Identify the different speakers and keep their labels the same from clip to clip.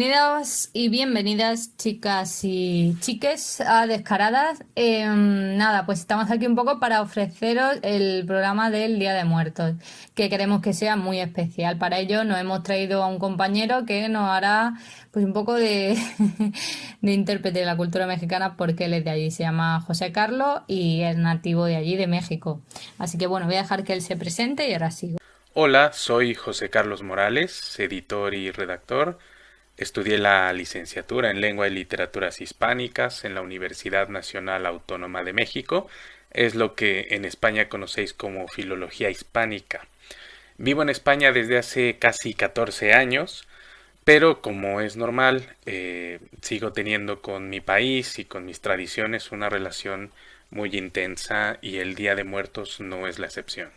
Speaker 1: Bienvenidos y bienvenidas, chicas y chiques, a Descaradas. Nada, pues estamos aquí un poco para ofreceros el programa del Día de Muertos, que queremos que sea muy especial. Para ello nos hemos traído a un compañero que nos hará pues un poco de, de intérprete de la cultura mexicana, porque él es de allí. Se llama José Carlos y es nativo de allí, de México. Así que bueno, voy a dejar que él se presente y ahora sigo.
Speaker 2: Hola, soy José Carlos Morales, editor y redactor. Estudié la licenciatura en Lengua y Literaturas Hispánicas en la Universidad Nacional Autónoma de México. Es lo que en España conocéis como Filología Hispánica. Vivo en España desde hace casi 14 años, pero como es normal, sigo teniendo con mi país y con mis tradiciones una relación muy intensa y el Día de Muertos no es la excepción.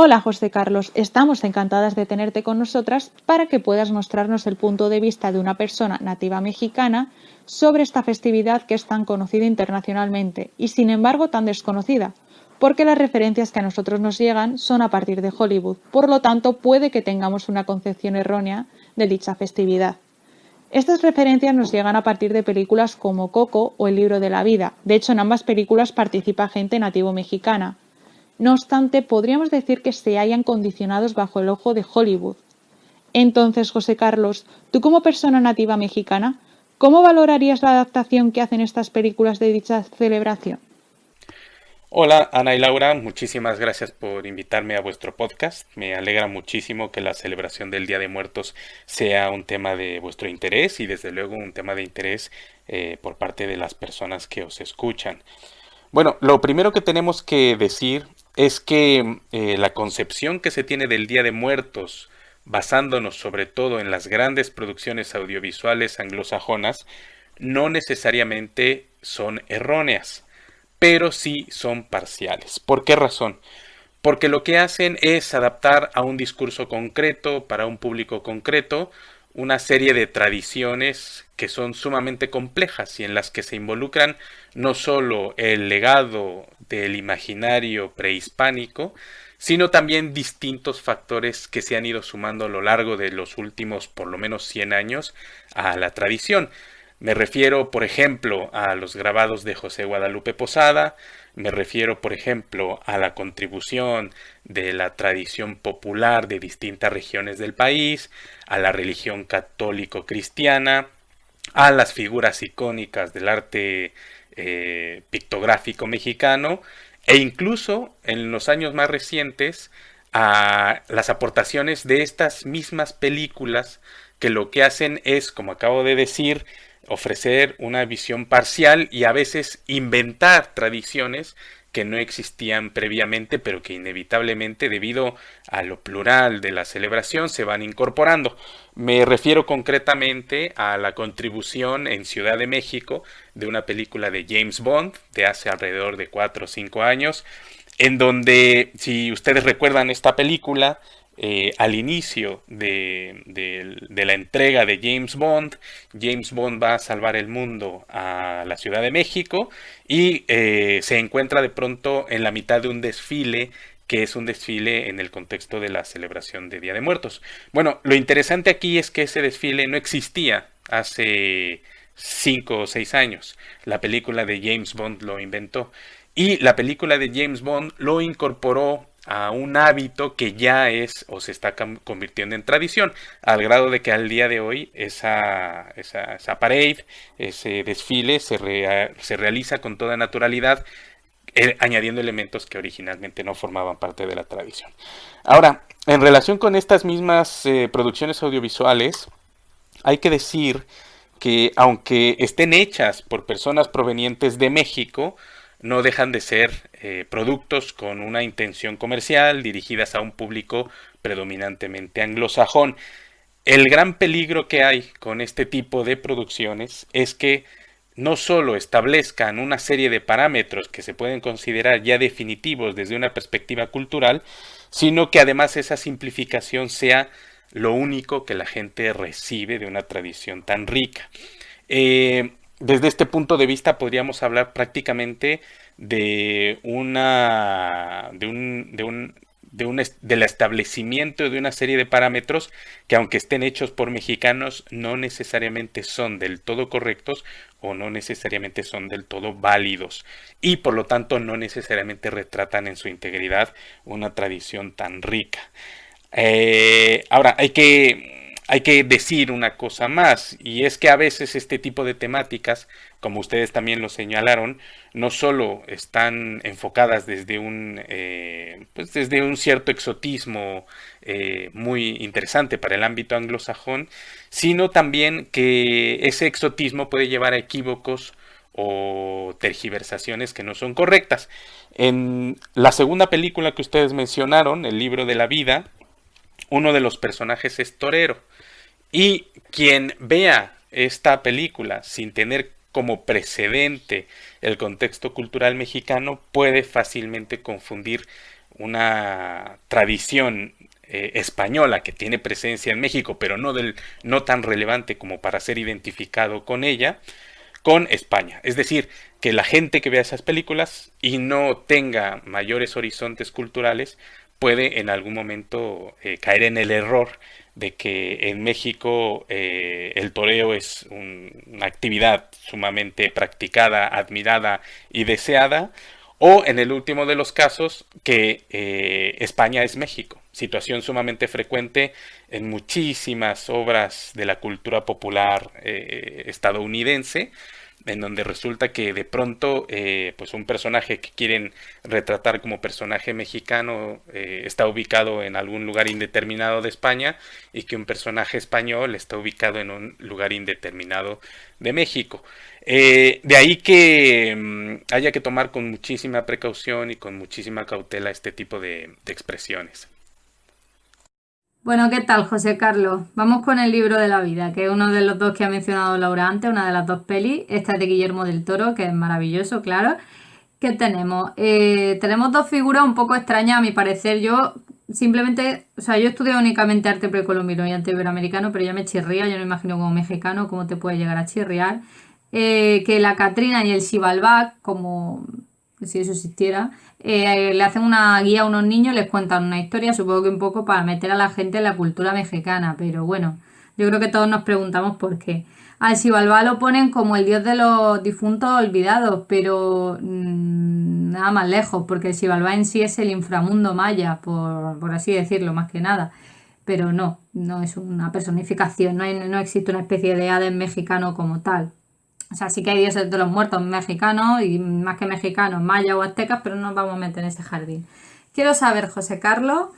Speaker 3: Hola José Carlos, estamos encantadas de tenerte con nosotras para que puedas mostrarnos el punto de vista de una persona nativa mexicana sobre esta festividad que es tan conocida internacionalmente y sin embargo tan desconocida, porque las referencias que a nosotros nos llegan son a partir de Hollywood, por lo tanto puede que tengamos una concepción errónea de dicha festividad. Estas referencias nos llegan a partir de películas como Coco o El libro de la vida. De hecho, en ambas películas participa gente nativo mexicana. No obstante, podríamos decir que se hallan condicionados bajo el ojo de Hollywood. Entonces, José Carlos, tú como persona nativa mexicana, ¿cómo valorarías la adaptación que hacen estas películas de dicha celebración?
Speaker 2: Hola Ana y Laura, muchísimas gracias por invitarme a vuestro podcast. Me alegra muchísimo que la celebración del Día de Muertos sea un tema de vuestro interés y desde luego un tema de interés por parte de las personas que os escuchan. Bueno, lo primero que tenemos que decir es que la concepción que se tiene del Día de Muertos, basándonos sobre todo en las grandes producciones audiovisuales anglosajonas, no necesariamente son erróneas, pero sí son parciales. ¿Por qué razón? Porque lo que hacen es adaptar a un discurso concreto, para un público concreto, una serie de tradiciones que son sumamente complejas y en las que se involucran no solo el legado del imaginario prehispánico, sino también distintos factores que se han ido sumando a lo largo de los últimos por lo menos 100 años a la tradición. Me refiero, por ejemplo, a los grabados de José Guadalupe Posada, me refiero, por ejemplo, a la contribución de la tradición popular de distintas regiones del país, a la religión católico-cristiana, a las figuras icónicas del arte pictográfico mexicano e incluso en los años más recientes a las aportaciones de estas mismas películas que lo que hacen es, como acabo de decir, ofrecer una visión parcial y a veces inventar tradiciones que no existían previamente, pero que inevitablemente, debido a lo plural de la celebración, se van incorporando. Me refiero concretamente a la contribución en Ciudad de México de una película de James Bond de hace alrededor de 4 o 5 años, en donde, si ustedes recuerdan esta película, al inicio de la entrega de James Bond va a salvar el mundo a la Ciudad de México y se encuentra de pronto en la mitad de un desfile que es un desfile en el contexto de la celebración de Día de Muertos. Bueno, lo interesante aquí es que ese desfile no existía hace 5 o 6 años. La película de James Bond lo inventó y la película de James Bond lo incorporó a un hábito que ya es o se está convirtiendo en tradición, al grado de que al día de hoy esa parade, ese desfile se realiza con toda naturalidad, añadiendo elementos que originalmente no formaban parte de la tradición. Ahora, en relación con estas mismas producciones audiovisuales, hay que decir que aunque estén hechas por personas provenientes de México, no dejan de ser productos con una intención comercial dirigidas a un público predominantemente anglosajón. El gran peligro que hay con este tipo de producciones es que no solo establezcan una serie de parámetros que se pueden considerar ya definitivos desde una perspectiva cultural, sino que además esa simplificación sea lo único que la gente recibe de una tradición tan rica. Desde este punto de vista podríamos hablar prácticamente de una del establecimiento de una serie de parámetros que, aunque estén hechos por mexicanos, no necesariamente son del todo correctos o no necesariamente son del todo válidos, y por lo tanto no necesariamente retratan en su integridad una tradición tan rica. Ahora, hay que decir una cosa más, y es que a veces este tipo de temáticas, como ustedes también lo señalaron, no solo están enfocadas desde un cierto exotismo muy interesante para el ámbito anglosajón, sino también que ese exotismo puede llevar a equívocos o tergiversaciones que no son correctas. En la segunda película que ustedes mencionaron, El libro de la vida, uno de los personajes es torero. Y quien vea esta película sin tener como precedente el contexto cultural mexicano puede fácilmente confundir una tradición española que tiene presencia en México, pero no tan relevante como para ser identificado con ella, con España. Es decir, que la gente que vea esas películas y no tenga mayores horizontes culturales puede en algún momento caer en el error de que en México el toreo es una actividad sumamente practicada, admirada y deseada, o en el último de los casos que España es México, situación sumamente frecuente en muchísimas obras de la cultura popular estadounidense, en donde resulta que de pronto pues un personaje que quieren retratar como personaje mexicano está ubicado en algún lugar indeterminado de España, y que un personaje español está ubicado en un lugar indeterminado de México. De ahí que haya que tomar con muchísima precaución y con muchísima cautela este tipo de expresiones.
Speaker 1: Bueno, ¿qué tal, José Carlos? Vamos con El libro de la vida, que es uno de los dos que ha mencionado Laura antes, una de las dos pelis. Esta es de Guillermo del Toro, que es maravilloso, claro. ¿Qué tenemos? Tenemos dos figuras un poco extrañas, a mi parecer. Yo simplemente, o sea, yo estudié únicamente arte precolombino y arte iberoamericano, pero ya me chirría, yo no imagino como mexicano cómo te puede llegar a chirriar. Que la Catrina y el Xibalbá, como si eso existiera, le hacen una guía a unos niños, les cuentan una historia, supongo que un poco para meter a la gente en la cultura mexicana, pero bueno, yo creo que todos nos preguntamos por qué. Al Xibalbá lo ponen como el dios de los difuntos olvidados, pero nada más lejos, porque el Xibalbá en sí es el inframundo maya, por así decirlo, más que nada. Pero no es una personificación, no existe una especie de Hades mexicano como tal. O sea, sí que hay dioses de los muertos mexicanos y más que mexicanos, mayas o aztecas, pero no nos vamos a meter en ese jardín. Quiero saber, José Carlos,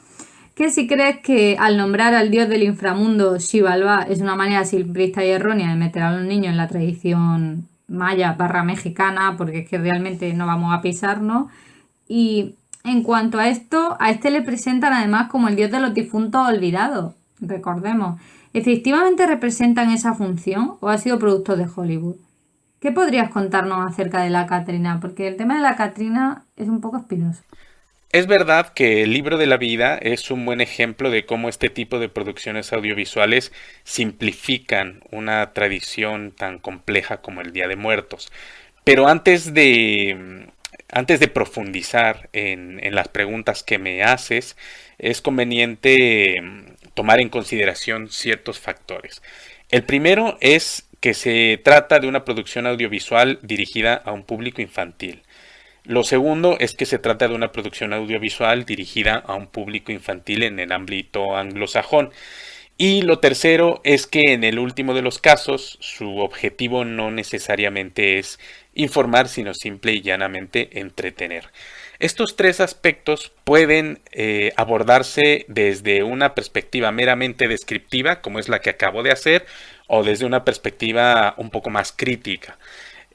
Speaker 1: que si crees que al nombrar al dios del inframundo Xibalbá es una manera simplista y errónea de meter a los niños en la tradición maya barra mexicana, porque es que realmente no vamos a pisarnos. Y en cuanto a esto, a este le presentan además como el dios de los difuntos olvidados, recordemos. ¿Efectivamente representan esa función o ha sido producto de Hollywood? ¿Qué podrías contarnos acerca de la Catrina? Porque el tema de la Catrina es un poco espinoso.
Speaker 2: Es verdad que El libro de la vida es un buen ejemplo de cómo este tipo de producciones audiovisuales simplifican una tradición tan compleja como el Día de Muertos. Pero antes de profundizar en las preguntas que me haces, es conveniente tomar en consideración ciertos factores. El primero es que se trata de una producción audiovisual dirigida a un público infantil. Lo segundo es que se trata de una producción audiovisual dirigida a un público infantil en el ámbito anglosajón. Y lo tercero es que en el último de los casos su objetivo no necesariamente es informar, sino simple y llanamente entretener. Estos tres aspectos pueden abordarse desde una perspectiva meramente descriptiva, como es la que acabo de hacer, o desde una perspectiva un poco más crítica.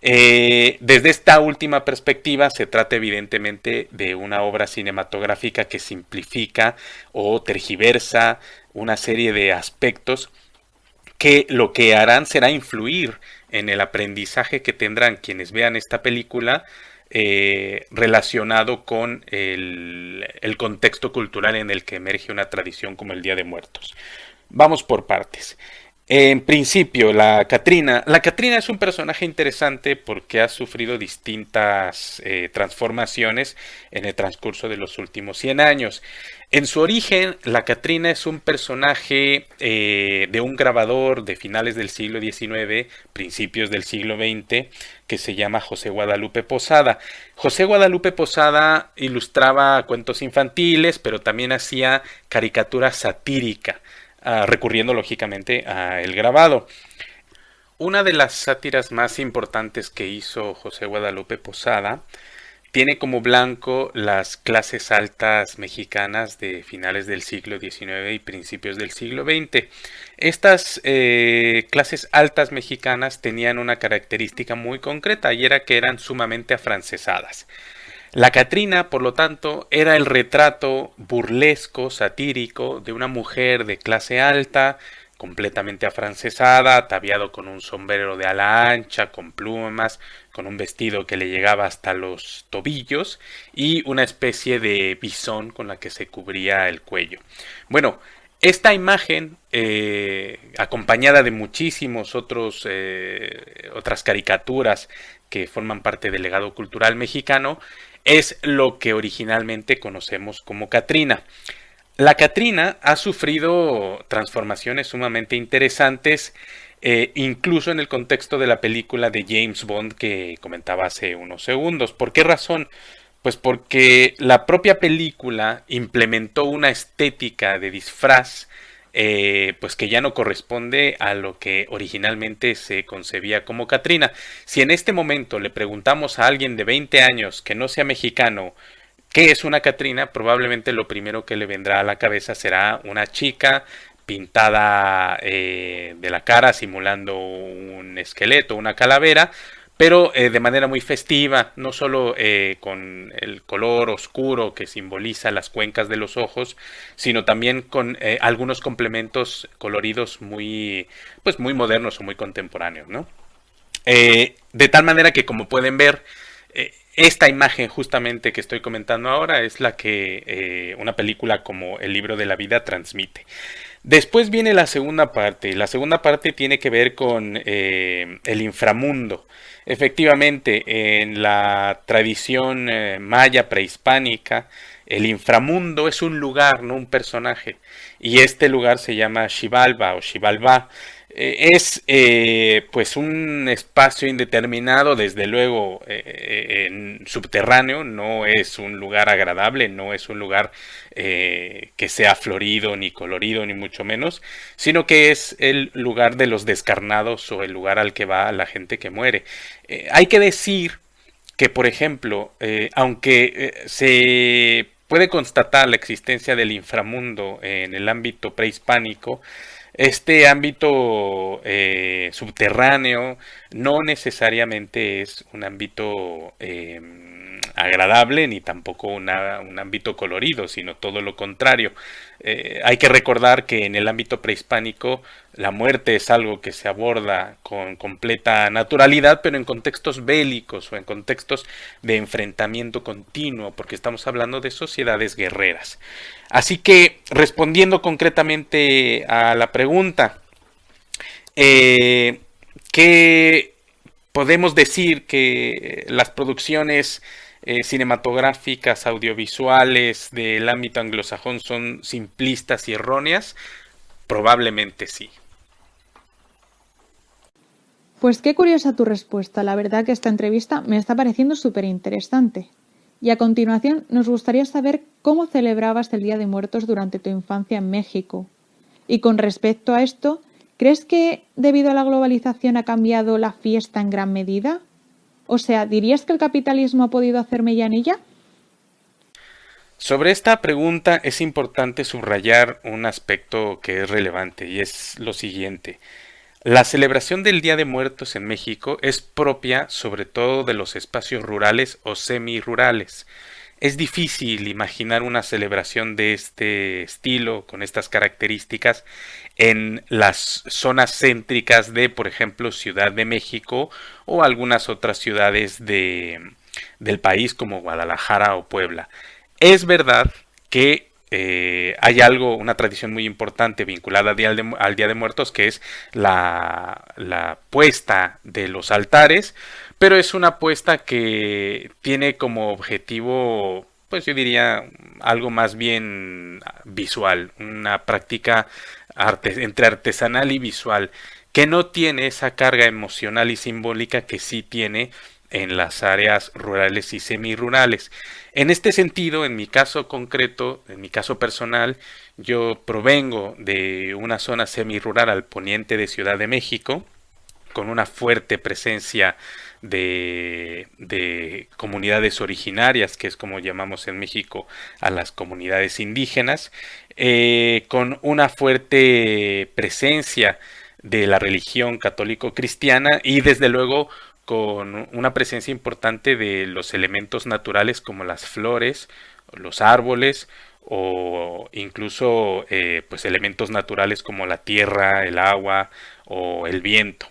Speaker 2: Desde esta última perspectiva se trata evidentemente de una obra cinematográfica que simplifica o tergiversa una serie de aspectos que lo que harán será influir en el aprendizaje que tendrán quienes vean esta película relacionado con el contexto cultural en el que emerge una tradición como el Día de Muertos. Vamos por partes. En principio, la Catrina. La Catrina es un personaje interesante porque ha sufrido distintas transformaciones en el transcurso de los últimos 100 años. En su origen, la Catrina es un personaje de un grabador de finales del siglo XIX, principios del siglo XX, que se llama José Guadalupe Posada. José Guadalupe Posada ilustraba cuentos infantiles, pero también hacía caricatura satírica, recurriendo lógicamente a el grabado. Una de las sátiras más importantes que hizo José Guadalupe Posada tiene como blanco las clases altas mexicanas de finales del siglo XIX y principios del siglo XX. Estas clases altas mexicanas tenían una característica muy concreta y era que eran sumamente afrancesadas. La Catrina, por lo tanto, era el retrato burlesco, satírico, de una mujer de clase alta, completamente afrancesada, ataviado con un sombrero de ala ancha, con plumas, con un vestido que le llegaba hasta los tobillos y una especie de bisón con la que se cubría el cuello. Bueno, esta imagen, acompañada de muchísimos otras caricaturas que forman parte del legado cultural mexicano, es lo que originalmente conocemos como Catrina. La Catrina ha sufrido transformaciones sumamente interesantes, incluso en el contexto de la película de James Bond que comentaba hace unos segundos. ¿Por qué razón? Pues porque la propia película implementó una estética de disfraz pues que ya no corresponde a lo que originalmente se concebía como Catrina. Si en este momento le preguntamos a alguien de 20 años que no sea mexicano qué es una Catrina, probablemente lo primero que le vendrá a la cabeza será una chica pintada de la cara simulando un esqueleto, una calavera, pero de manera muy festiva, no solo con el color oscuro que simboliza las cuencas de los ojos, sino también con algunos complementos coloridos pues muy modernos o muy contemporáneos, ¿no? De tal manera que, como pueden ver, esta imagen justamente que estoy comentando ahora es la que una película como El libro de la vida transmite. Después viene la segunda parte. La segunda parte tiene que ver con el inframundo. Efectivamente, en la tradición maya prehispánica, el inframundo es un lugar, no un personaje. Y este lugar se llama Xibalba o Xibalbá. Es pues un espacio indeterminado, desde luego subterráneo, no es un lugar agradable, no es un lugar que sea florido ni colorido ni mucho menos, sino que es el lugar de los descarnados o el lugar al que va la gente que muere. Hay que decir que, por ejemplo, aunque se puede constatar la existencia del inframundo en el ámbito prehispánico, este ámbito subterráneo no necesariamente es un ámbito agradable ni tampoco un ámbito colorido, sino todo lo contrario. Hay que recordar que en el ámbito prehispánico la muerte es algo que se aborda con completa naturalidad, pero en contextos bélicos o en contextos de enfrentamiento continuo, porque estamos hablando de sociedades guerreras. Así que, respondiendo concretamente a la pregunta, ¿qué podemos decir? Que las producciones cinematográficas, audiovisuales del ámbito anglosajón son simplistas y erróneas. Probablemente sí.
Speaker 3: Pues qué curiosa tu respuesta. La verdad que esta entrevista me está pareciendo súper interesante. Y a continuación nos gustaría saber cómo celebrabas el Día de Muertos durante tu infancia en México. Y con respecto a esto, ¿crees que debido a la globalización ha cambiado la fiesta en gran medida? O sea, ¿dirías que el capitalismo ha podido hacer mella en ella?
Speaker 2: Sobre esta pregunta es importante subrayar un aspecto que es relevante y es lo siguiente. La celebración del Día de Muertos en México es propia sobre todo de los espacios rurales o semirurales. Es difícil imaginar una celebración de este estilo, con estas características, en las zonas céntricas de, por ejemplo, Ciudad de México o algunas otras ciudades del país como Guadalajara o Puebla. Es verdad que hay algo, una tradición muy importante vinculada al Día de Muertos, que es la puesta de los altares, pero es una puesta que tiene como objetivo, pues yo diría, algo más bien visual, una práctica entre artesanal y visual, que no tiene esa carga emocional y simbólica que sí tiene en las áreas rurales y semirurales. En este sentido, en mi caso concreto, en mi caso personal, yo provengo de una zona semirural al poniente de Ciudad de México, con una fuerte presencia de comunidades originarias, que es como llamamos en México a las comunidades indígenas, con una fuerte presencia de la religión católico-cristiana y desde luego con una presencia importante de los elementos naturales como las flores, los árboles o incluso pues elementos naturales como la tierra, el agua o el viento.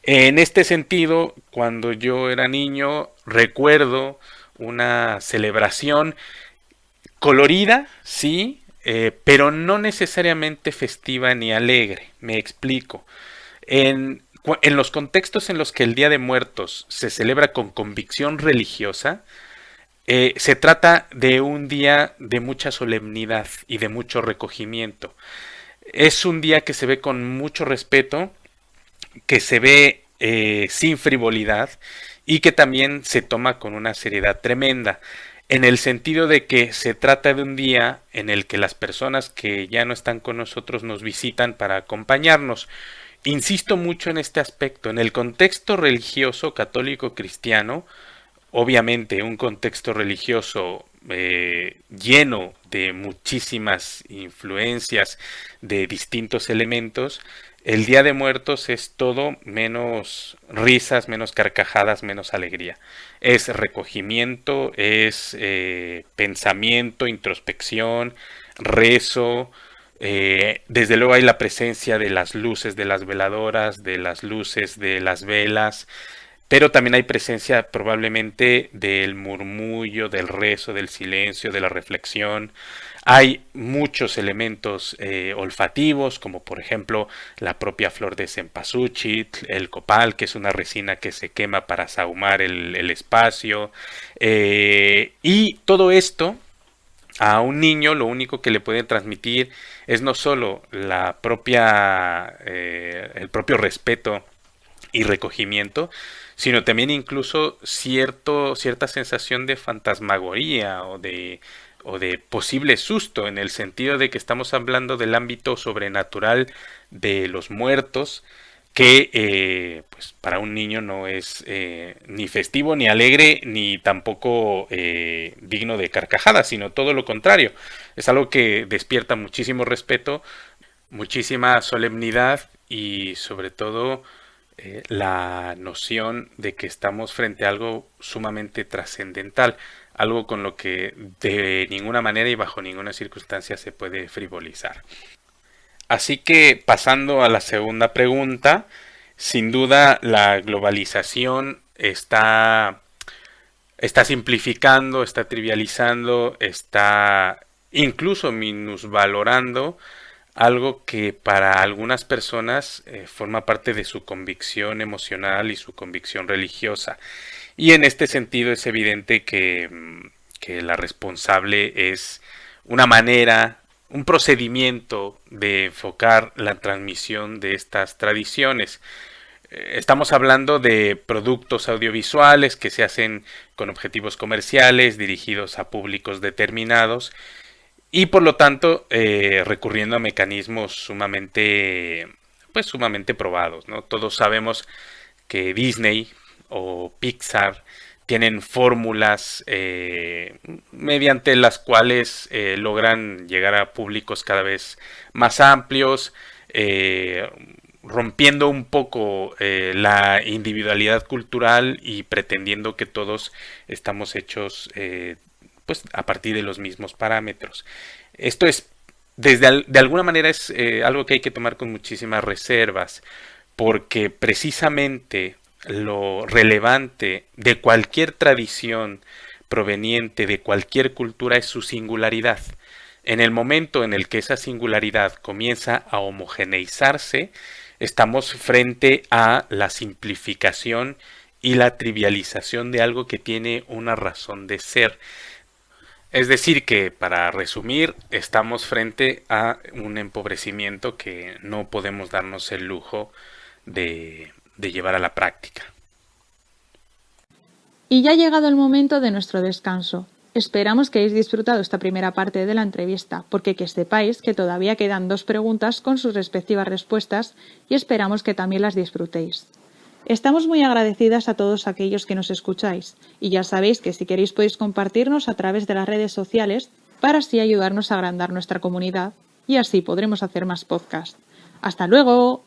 Speaker 2: En este sentido, cuando yo era niño, recuerdo una celebración colorida, sí, pero no necesariamente festiva ni alegre. Me explico. En los contextos en los que el Día de Muertos se celebra con convicción religiosa, se trata de un día de mucha solemnidad y de mucho recogimiento. Es un día que se ve con mucho respeto, que se ve sin frivolidad y que también se toma con una seriedad tremenda, en el sentido de que se trata de un día en el que las personas que ya no están con nosotros nos visitan para acompañarnos. Insisto mucho en este aspecto. En el contexto religioso católico cristiano, obviamente un contexto religioso lleno de muchísimas influencias de distintos elementos, el Día de Muertos es todo menos risas, menos carcajadas, menos alegría. Es recogimiento, es pensamiento, introspección, rezo. Desde luego hay la presencia de las luces de las veladoras, de las luces de las velas, pero también hay presencia probablemente del murmullo, del rezo, del silencio, de la reflexión. Hay muchos elementos olfativos, como por ejemplo la propia flor de cempasúchil, el copal, que es una resina que se quema para sahumar el espacio. Y todo esto a un niño lo único que le puede transmitir es no solo la propia, el propio respeto y recogimiento, sino también incluso cierta sensación de fantasmagoría o de posible susto, en el sentido de que estamos hablando del ámbito sobrenatural de los muertos, que pues para un niño no es ni festivo, ni alegre, ni tampoco digno de carcajadas, sino todo lo contrario. Es algo que despierta muchísimo respeto, muchísima solemnidad y sobre todo la noción de que estamos frente a algo sumamente trascendental, algo con lo que de ninguna manera y bajo ninguna circunstancia se puede frivolizar. Así que pasando a la segunda pregunta, sin duda la globalización está simplificando, está trivializando, está incluso minusvalorando algo que para algunas personas forma parte de su convicción emocional y su convicción religiosa. Y en este sentido es evidente que la responsable es una manera, un procedimiento de enfocar la transmisión de estas tradiciones. Estamos hablando de productos audiovisuales que se hacen con objetivos comerciales dirigidos a públicos determinados y por lo tanto recurriendo a mecanismos sumamente probados, ¿no? Todos sabemos que Disney o Pixar tienen fórmulas mediante las cuales logran llegar a públicos cada vez más amplios, rompiendo un poco la individualidad cultural y pretendiendo que todos estamos hechos pues a partir de los mismos parámetros. Esto es, de alguna manera es algo que hay que tomar con muchísimas reservas, porque precisamente lo relevante de cualquier tradición proveniente de cualquier cultura es su singularidad. En el momento en el que esa singularidad comienza a homogeneizarse, estamos frente a la simplificación y la trivialización de algo que tiene una razón de ser. Es decir que, para resumir, estamos frente a un empobrecimiento que no podemos darnos el lujo de llevar a la práctica.
Speaker 3: Y ya ha llegado el momento de nuestro descanso. Esperamos que hayáis disfrutado esta primera parte de la entrevista, porque que sepáis que todavía quedan 2 preguntas con sus respectivas respuestas y esperamos que también las disfrutéis. Estamos muy agradecidas a todos aquellos que nos escucháis y ya sabéis que si queréis podéis compartirnos a través de las redes sociales para así ayudarnos a agrandar nuestra comunidad y así podremos hacer más podcasts. ¡Hasta luego!